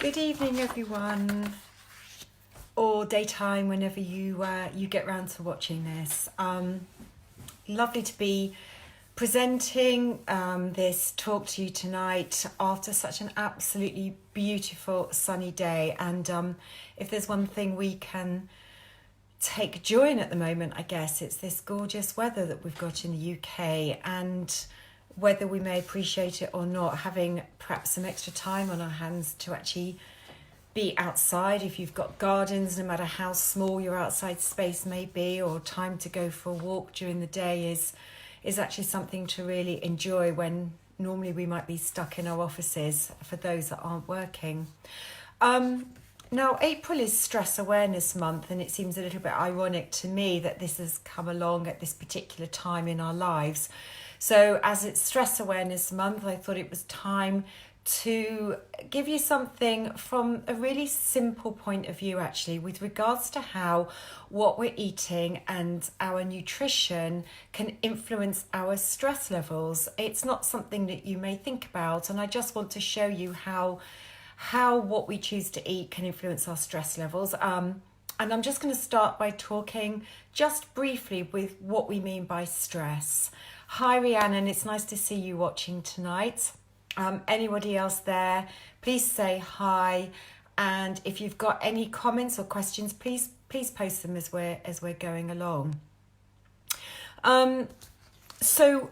Good evening, everyone, or daytime whenever you get round to watching this. Lovely to be presenting this talk to you tonight after such an absolutely beautiful sunny day. And if there's one thing we can take joy in at the moment, I guess it's this gorgeous weather that we've got in the UK, and whether we may appreciate it or not, having perhaps some extra time on our hands to actually be outside. If you've got gardens, no matter how small your outside space may be, or time to go for a walk during the day is actually something to really enjoy when normally we might be stuck in our offices for those that aren't working. Now, April is Stress Awareness Month, and it seems a little bit ironic to me that this has come along at this particular time in our lives. So as it's Stress Awareness Month, I thought it was time to give you something from a really simple point of view, actually, with regards to how what we're eating and our nutrition can influence our stress levels. It's not something that you may think about, and I just want to show you how what we choose to eat can influence our stress levels. And I'm just going to start by talking just briefly with what we mean by stress. Hi Rhiannon, it's nice to see you watching tonight. Anybody else there, please say hi, and if you've got any comments or questions, please post them as we're going along. So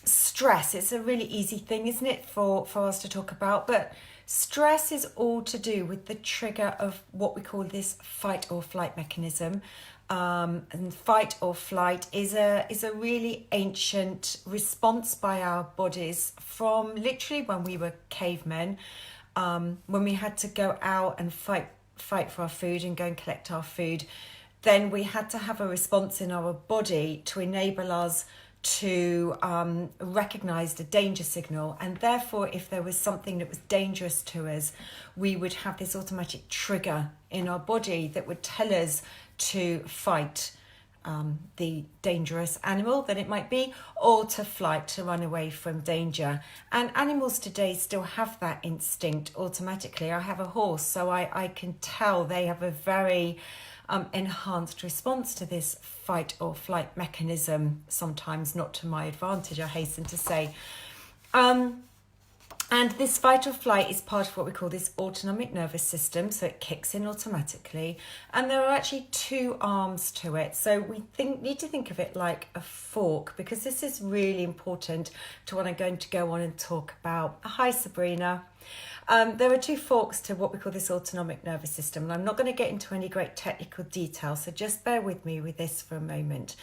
stress, it's a really easy thing, isn't it, for us to talk about, but stress is all to do with the trigger of what we call this fight or flight mechanism. And fight or flight is a really ancient response by our bodies from literally when we were cavemen, when we had to go out and fight for our food and go and collect our food. Then we had to have a response in our body to enable us to recognize the danger signal, and therefore if there was something that was dangerous to us, we would have this automatic trigger in our body that would tell us to fight the dangerous animal that it might be, or to flight, to run away from danger. And animals today still have that instinct automatically. I have a horse, so I can tell they have a very enhanced response to this fight or flight mechanism, sometimes not to my advantage, I hasten to say. And this fight or flight is part of what we call this autonomic nervous system, so it kicks in automatically. And there are actually two arms to it. So we need to think of it like a fork, because this is really important to what I'm going to go on and talk about. Hi, Sabrina. There are two forks to what we call this autonomic nervous system, and I'm not going to get into any great technical detail, so just bear with me with this for a moment.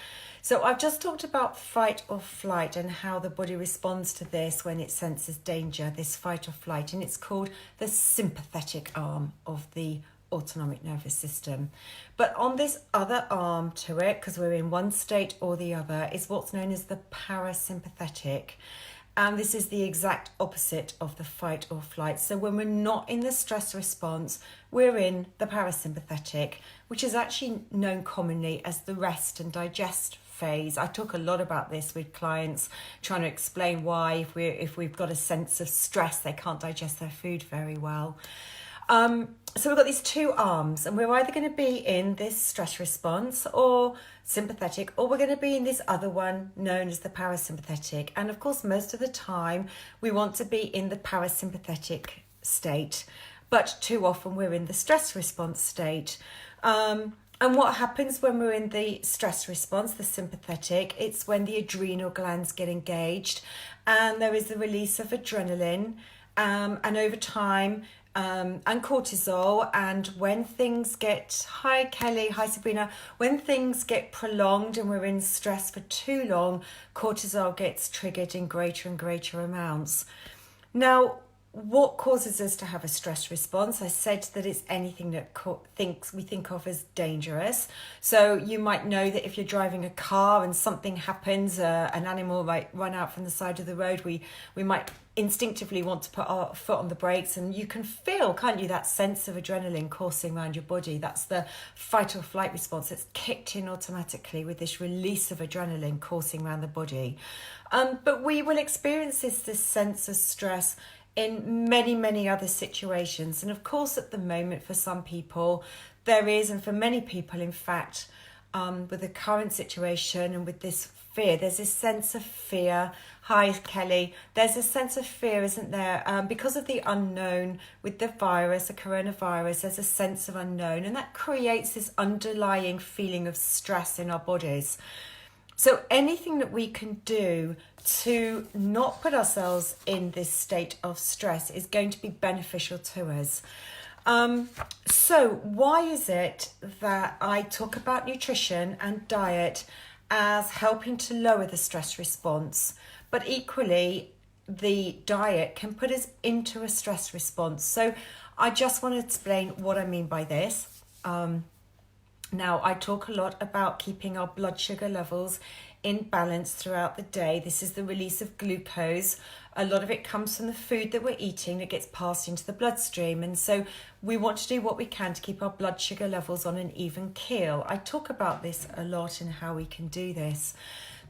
So I've just talked about fight or flight and how the body responds to this when it senses danger, this fight or flight, and it's called the sympathetic arm of the autonomic nervous system. But on this other arm to it, because we're in one state or the other, is what's known as the parasympathetic. And this is the exact opposite of the fight or flight. So when we're not in the stress response, we're in the parasympathetic, which is actually known commonly as the rest and digest phase. I talk a lot about this with clients, trying to explain why if we've got a sense of stress, they can't digest their food very well. So we've got these two arms, and we're either going to be in this stress response or sympathetic, or we're going to be in this other one known as the parasympathetic. And of course, most of the time we want to be in the parasympathetic state, but too often we're in the stress response state. And what happens when we're in the stress response, the sympathetic, it's when the adrenal glands get engaged and there is the release of adrenaline, and over time, and cortisol. And when things get, hi Kelly, hi Sabrina, when things get prolonged and we're in stress for too long, cortisol gets triggered in greater and greater amounts. Now, what causes us to have a stress response? I said that it's anything that we think of as dangerous. So you might know that if you're driving a car and something happens, an animal might run out from the side of the road, we might instinctively want to put our foot on the brakes, and you can feel, can't you, that sense of adrenaline coursing around your body. That's the fight or flight response. It's kicked in automatically with this release of adrenaline coursing around the body. But we will experience this sense of stress in many, many other situations. And of course, at the moment, for some people, there is, and for many people, in fact, with the current situation and with this fear, there's this sense of fear. Hi, Kelly. There's a sense of fear, isn't there? Because of the unknown with the virus, the coronavirus, there's a sense of unknown, and that creates this underlying feeling of stress in our bodies. So anything that we can do to not put ourselves in this state of stress is going to be beneficial to us. So why is it that I talk about nutrition and diet as helping to lower the stress response, but equally the diet can put us into a stress response? So I just want to explain what I mean by this. Now, I talk a lot about keeping our blood sugar levels in balance throughout the day. This is the release of glucose. A lot of it comes from the food that we're eating that gets passed into the bloodstream. And so we want to do what we can to keep our blood sugar levels on an even keel. I talk about this a lot and how we can do this.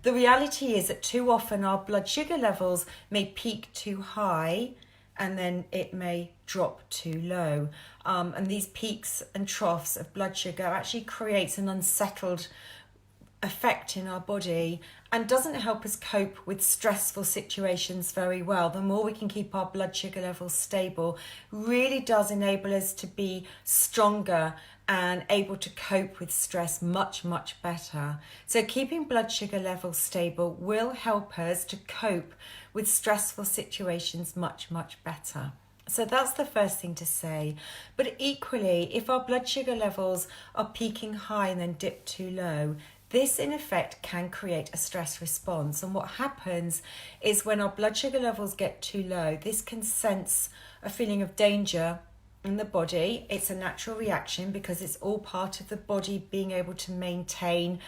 The reality is that too often our blood sugar levels may peak too high and then it may drop too low. And these peaks and troughs of blood sugar actually creates an unsettled effect in our body and doesn't help us cope with stressful situations very well. The more we can keep our blood sugar levels stable really does enable us to be stronger and able to cope with stress much, much better. So keeping blood sugar levels stable will help us to cope with stressful situations much, much better. So that's the first thing to say. But equally, if our blood sugar levels are peaking high and then dip too low, this in effect can create a stress response. And what happens is when our blood sugar levels get too low, this can sense a feeling of danger in the body. It's a natural reaction because it's all part of the body being able to maintain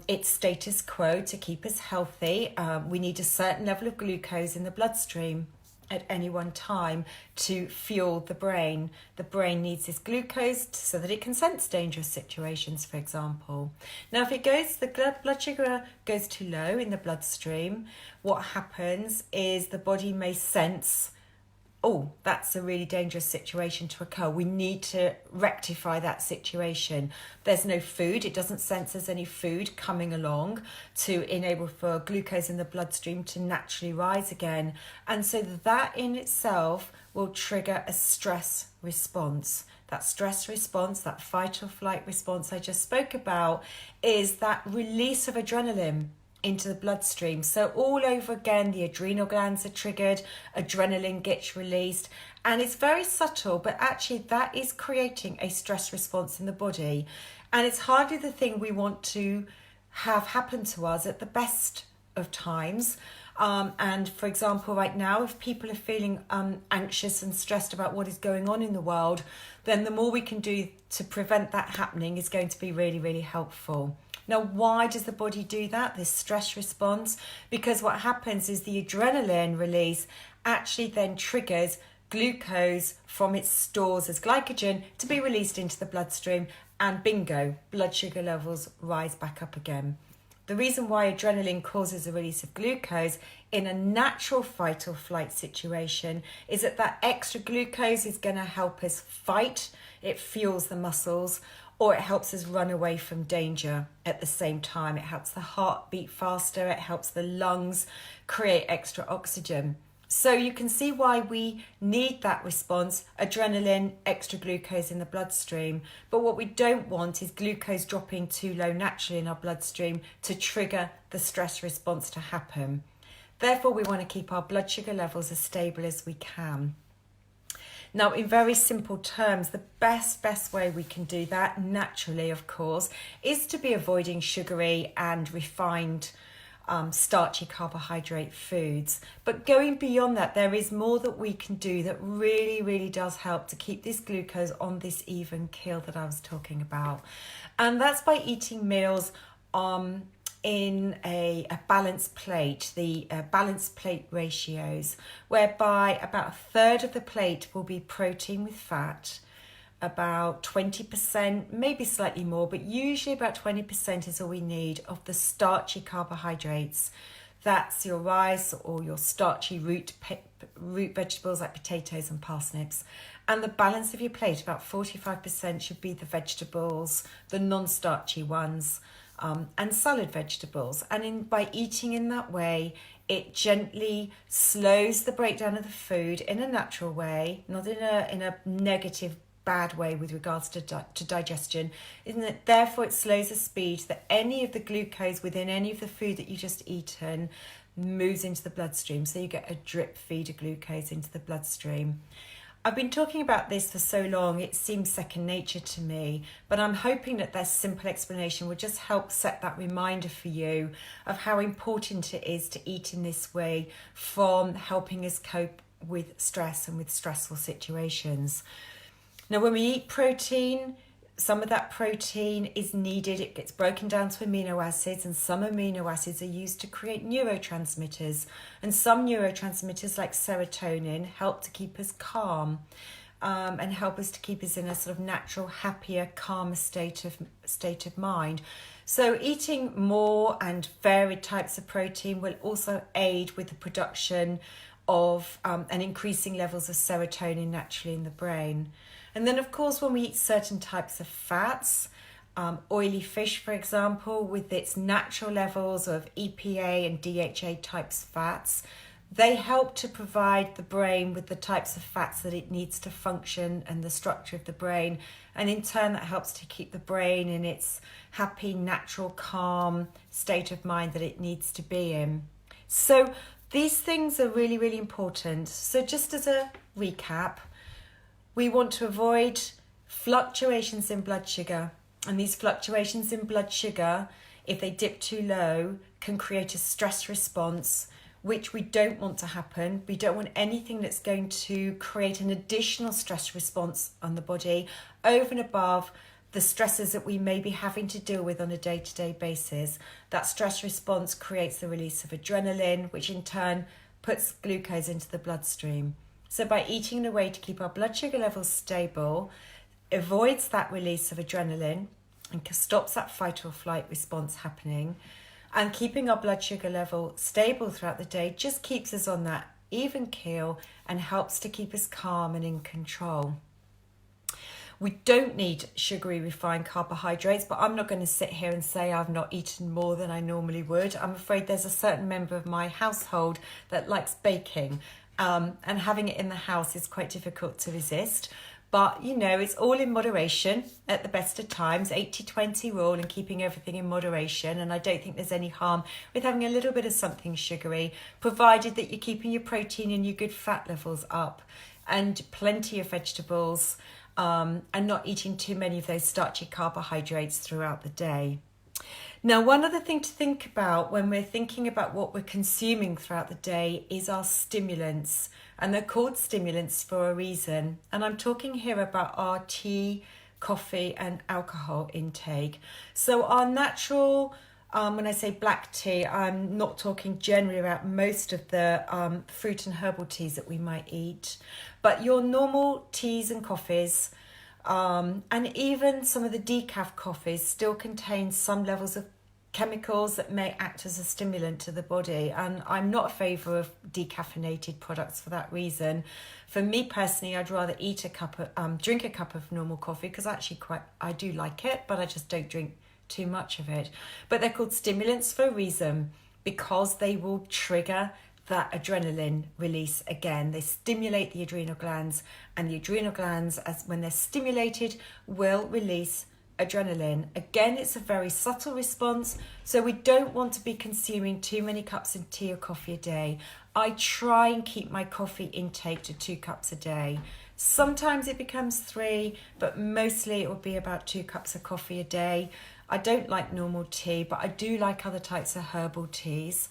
its status quo to keep us healthy. We need a certain level of glucose in the bloodstream at any one time to fuel the brain. The brain needs this glucose so that it can sense dangerous situations, for example. Now, if the blood sugar goes too low in the bloodstream, what happens is the body may sense, oh, that's a really dangerous situation to occur. We need to rectify that situation. There's no food. It doesn't sense there's any food coming along to enable for glucose in the bloodstream to naturally rise again. And so that in itself will trigger a stress response. That stress response, that fight or flight response I just spoke about, is that release of adrenaline into the bloodstream. So all over again, the adrenal glands are triggered, adrenaline gets released, and it's very subtle, but actually that is creating a stress response in the body. And it's hardly the thing we want to have happen to us at the best of times. And for example, right now, if people are feeling anxious and stressed about what is going on in the world, then the more we can do to prevent that happening is going to be really, really helpful. Now, why does the body do that, this stress response? Because what happens is the adrenaline release actually then triggers glucose from its stores as glycogen to be released into the bloodstream, and bingo, blood sugar levels rise back up again. The reason why adrenaline causes a release of glucose in a natural fight or flight situation is that extra glucose is going to help us fight. It fuels the muscles, or it helps us run away from danger at the same time. It helps the heart beat faster. It helps the lungs create extra oxygen. So you can see why we need that response, adrenaline, extra glucose in the bloodstream. But what we don't want is glucose dropping too low naturally in our bloodstream to trigger the stress response to happen. Therefore, we want to keep our blood sugar levels as stable as we can. Now, in very simple terms, the best way we can do that, naturally, of course, is to be avoiding sugary and refined starchy carbohydrate foods. But going beyond that, there is more that we can do that really, really does help to keep this glucose on this even keel that I was talking about. And that's by eating meals in a balanced plate, the balanced plate ratios, whereby about a third of the plate will be protein with fat, about 20%, maybe slightly more, but usually about 20% is all we need of the starchy carbohydrates. That's your rice or your starchy root vegetables like potatoes and parsnips. And the balance of your plate, about 45% should be the vegetables, the non-starchy ones, and salad vegetables. And by eating in that way, it gently slows the breakdown of the food in a natural way, not in a negative, bad way with regards to digestion, isn't it? Therefore, it slows the speed that any of the glucose within any of the food that you just eaten moves into the bloodstream. So you get a drip feed of glucose into the bloodstream. I've been talking about this for so long, it seems second nature to me, but I'm hoping that this simple explanation will just help set that reminder for you of how important it is to eat in this way, from helping us cope with stress and with stressful situations. Now, when we eat protein, some of that protein is needed. It gets broken down to amino acids, and some amino acids are used to create neurotransmitters. And some neurotransmitters, like serotonin, help to keep us calm and help us to keep us in a sort of natural, happier, calmer state of mind. So eating more and varied types of protein will also aid with the production of and increasing levels of serotonin naturally in the brain. And then, of course, when we eat certain types of fats, oily fish, for example, with its natural levels of EPA and DHA types fats, they help to provide the brain with the types of fats that it needs to function and the structure of the brain. And in turn, that helps to keep the brain in its happy, natural, calm state of mind that it needs to be in. So these things are really, really important. So just as a recap, we want to avoid fluctuations in blood sugar. And these fluctuations in blood sugar, if they dip too low, can create a stress response, which we don't want to happen. We don't want anything that's going to create an additional stress response on the body over and above the stresses that we may be having to deal with on a day-to-day basis. That stress response creates the release of adrenaline, which in turn puts glucose into the bloodstream. So by eating in a way to keep our blood sugar levels stable, avoids that release of adrenaline and stops that fight or flight response happening, and keeping our blood sugar level stable throughout the day just keeps us on that even keel and helps to keep us calm and in control. We don't need sugary refined carbohydrates, but I'm not going to sit here and say I've not eaten more than I normally would. I'm afraid there's a certain member of my household that likes baking. And having it in the house is quite difficult to resist. But, you know, it's all in moderation at the best of times, 80-20 rule and keeping everything in moderation. And I don't think there's any harm with having a little bit of something sugary, provided that you're keeping your protein and your good fat levels up and plenty of vegetables and not eating too many of those starchy carbohydrates throughout the day. Now, one other thing to think about when we're thinking about what we're consuming throughout the day is our stimulants. And they're called stimulants for a reason. And I'm talking here about our tea, coffee and alcohol intake. So our natural, when I say black tea, I'm not talking generally about most of the fruit and herbal teas that we might eat. But your normal teas and coffees, and even some of the decaf coffees still contain some levels of chemicals that may act as a stimulant to the body. And I'm not a favour of decaffeinated products for that reason. For me personally, I'd rather drink a cup of normal coffee, because I do like it, but I just don't drink too much of it. But they're called stimulants for a reason, because they will trigger that adrenaline release again. They stimulate the adrenal glands, and the adrenal glands, when they're stimulated, will release adrenaline. Again, it's a very subtle response, so we don't want to be consuming too many cups of tea or coffee a day. I try and keep my coffee intake to 2 cups a day. Sometimes it becomes 3, but mostly it will be about 2 cups of coffee a day. I don't like normal tea, but I do like other types of herbal teas.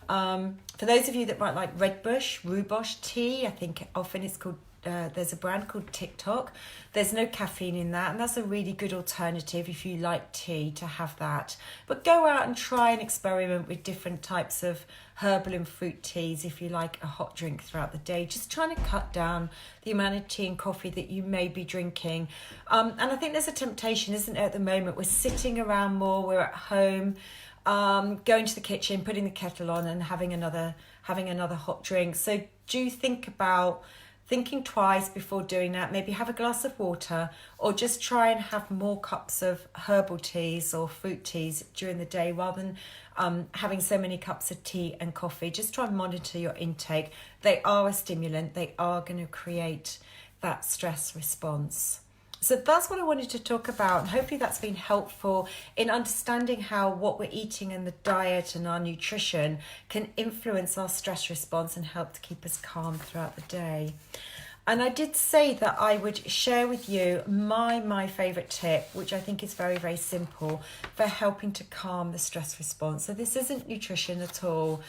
For those of you that might like redbush, rooibos tea, I think often it's called, there's a brand called TikTok. There's no caffeine in that, and that's a really good alternative if you like tea to have that. But go out and try and experiment with different types of herbal and fruit teas if you like a hot drink throughout the day. Just trying to cut down the amount of tea and coffee that you may be drinking. And I think there's a temptation, isn't there, at the moment? We're sitting around more, we're at home. going to the kitchen, putting the kettle on and having another hot drink. So do think about thinking twice before doing that. Maybe have a glass of water, or just try and have more cups of herbal teas or fruit teas during the day rather than having so many cups of tea and coffee. Just try and monitor your intake. They are a stimulant. They are going to create that stress response. So that's what I wanted to talk about, and hopefully that's been helpful in understanding how what we're eating and the diet and our nutrition can influence our stress response and help to keep us calm throughout the day. And I did say that I would share with you my favourite tip, which I think is very, very simple for helping to calm the stress response. So this isn't nutrition at all.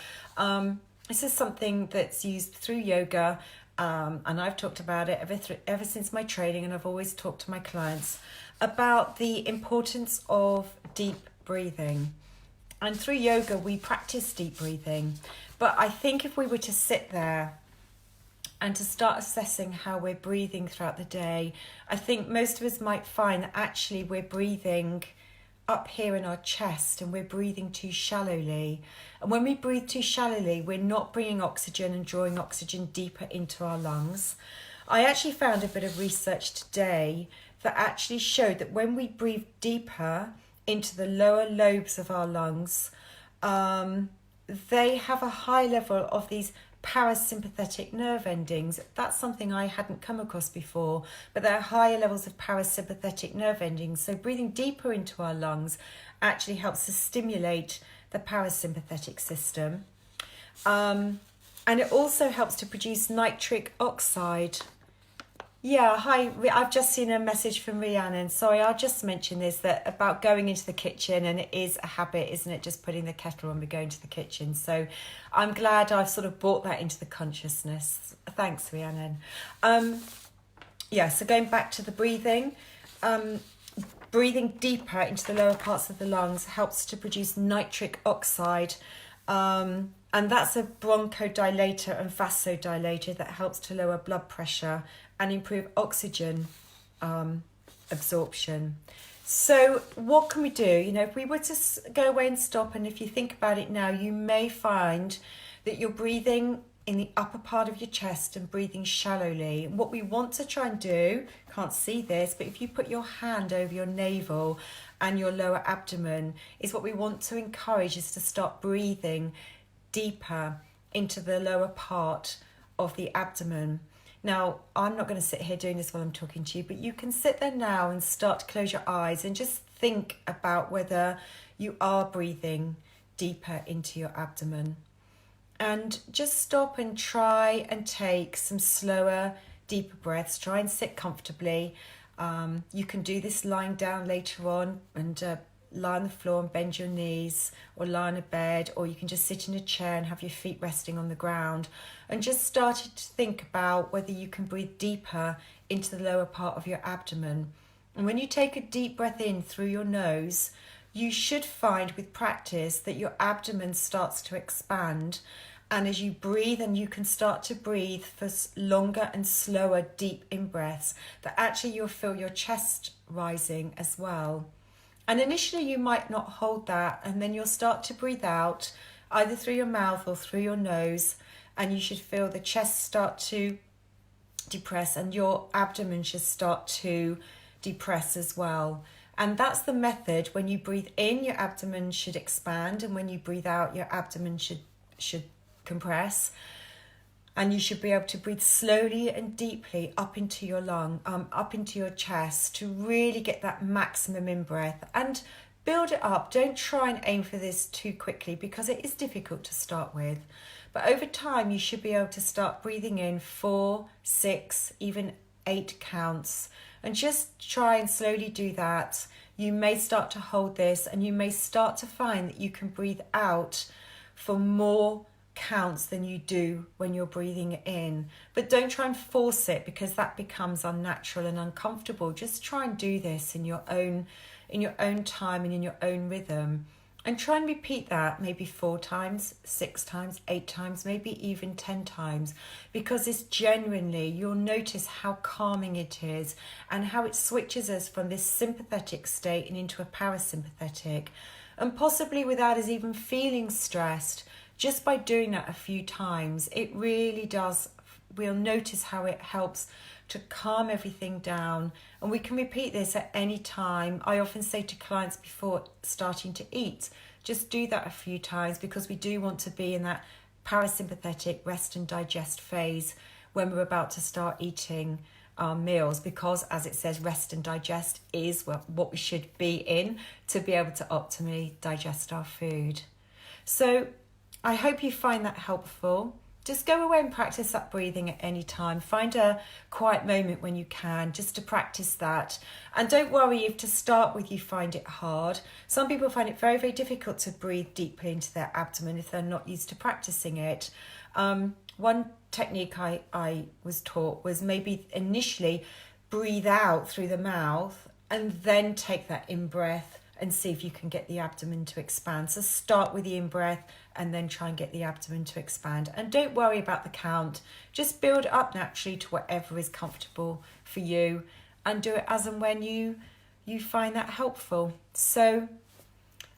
This is something that's used through yoga. And I've talked about it ever since my training, and I've always talked to my clients about the importance of deep breathing. And through yoga, we practice deep breathing. But I think if we were to sit there and to start assessing how we're breathing throughout the day, I think most of us might find that actually we're breathing up here in our chest and we're breathing too shallowly. And when we breathe too shallowly, we're not bringing oxygen and drawing oxygen deeper into our lungs. I actually found a bit of research today that actually showed that when we breathe deeper into the lower lobes of our lungs, they have a high level of these parasympathetic nerve endings. That's something I hadn't come across before, but there are higher levels of parasympathetic nerve endings. So breathing deeper into our lungs actually helps to stimulate the parasympathetic system. And it also helps to produce nitric oxide. Yeah, hi, I've just seen a message from Rhiannon. Sorry, I'll just mention this, that about going into the kitchen, and it is a habit, isn't it, just putting the kettle on, we're going to the kitchen. So I'm glad I've sort of brought that into the consciousness. Thanks, Rhiannon. So going back to the breathing, breathing deeper into the lower parts of the lungs helps to produce nitric oxide, and that's a bronchodilator and vasodilator that helps to lower blood pressure and improve oxygen absorption. So what can we do? You know, if we were to go away and stop, and if you think about it now, you may find that you're breathing in the upper part of your chest and breathing shallowly. And what we want to try and do, can't see this, but if you put your hand over your navel and your lower abdomen, is what we want to encourage is to start breathing deeper into the lower part of the abdomen. Now, I'm not going to sit here doing this while I'm talking to you, but you can sit there now and start to close your eyes and just think about whether you are breathing deeper into your abdomen. And just stop and try and take some slower, deeper breaths. Try and sit comfortably. You can do this lying down later on and lie on the floor and bend your knees, or lie on a bed, or you can just sit in a chair and have your feet resting on the ground, and just started to think about whether you can breathe deeper into the lower part of your abdomen. And when you take a deep breath in through your nose, you should find with practice that your abdomen starts to expand. And as you breathe, and you can start to breathe for longer and slower deep in-breaths, that actually you'll feel your chest rising as well. And initially you might not hold that, and then you'll start to breathe out either through your mouth or through your nose, and you should feel the chest start to depress and your abdomen should start to depress as well. And that's the method. When you breathe in, your abdomen should expand, and when you breathe out, your abdomen should compress. And you should be able to breathe slowly and deeply up into your up into your chest to really get that maximum in-breath and build it up. Don't try and aim for this too quickly because it is difficult to start with. But over time, you should be able to start breathing in 4, 6, even 8 counts. And just try and slowly do that. You may start to hold this, and you may start to find that you can breathe out for more counts than you do when you're breathing in. But don't try and force it, because that becomes unnatural and uncomfortable. Just try and do this in your own time and in your own rhythm, and try and repeat that maybe 4 times, 6 times, 8 times, maybe even 10 times, because it's genuinely, you'll notice how calming it is and how it switches us from this sympathetic state and into a parasympathetic. and possibly without us even feeling stressed. Just by doing that a few times, it really does, we'll notice how it helps to calm everything down. And we can repeat this at any time. I often say to clients before starting to eat, just do that a few times, because we do want to be in that parasympathetic rest and digest phase when we're about to start eating our meals, because as it says, rest and digest is what we should be in to be able to optimally digest our food. So I hope you find that helpful. Just go away and practice that breathing at any time. Find a quiet moment when you can, just to practice that. And don't worry if to start with you find it hard. Some people find it very, very difficult to breathe deeply into their abdomen if they're not used to practicing it. One technique I was taught was maybe initially breathe out through the mouth and then take that in-breath and see if you can get the abdomen to expand. So start with the in-breath and then try and get the abdomen to expand. And don't worry about the count. Just build up naturally to whatever is comfortable for you, and do it as and when you find that helpful. So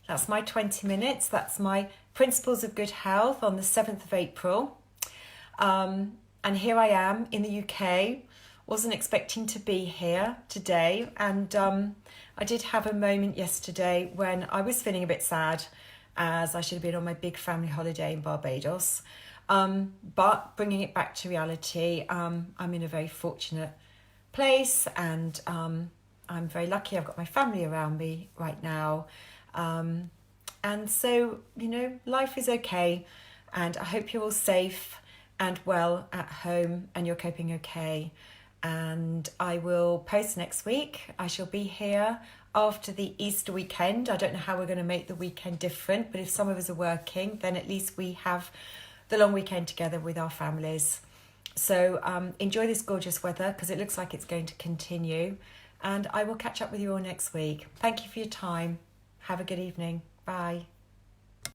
that's my 20 minutes. That's my Principles of Good Health on the 7th of April. And here I am in the UK. Wasn't expecting to be here today, and I did have a moment yesterday when I was feeling a bit sad, as I should have been on my big family holiday in Barbados. But bringing it back to reality, I'm in a very fortunate place, and I'm very lucky. I've got my family around me right now, and so, you know, life is okay, and I hope you're all safe and well at home and you're coping okay. And I will post next week. I shall be here after the Easter weekend. I don't know how we're going to make the weekend different, but if some of us are working, then at least we have the long weekend together with our families. So enjoy this gorgeous weather, because it looks like it's going to continue. And I will catch up with you all next week. Thank you for your time. Have a good evening. Bye.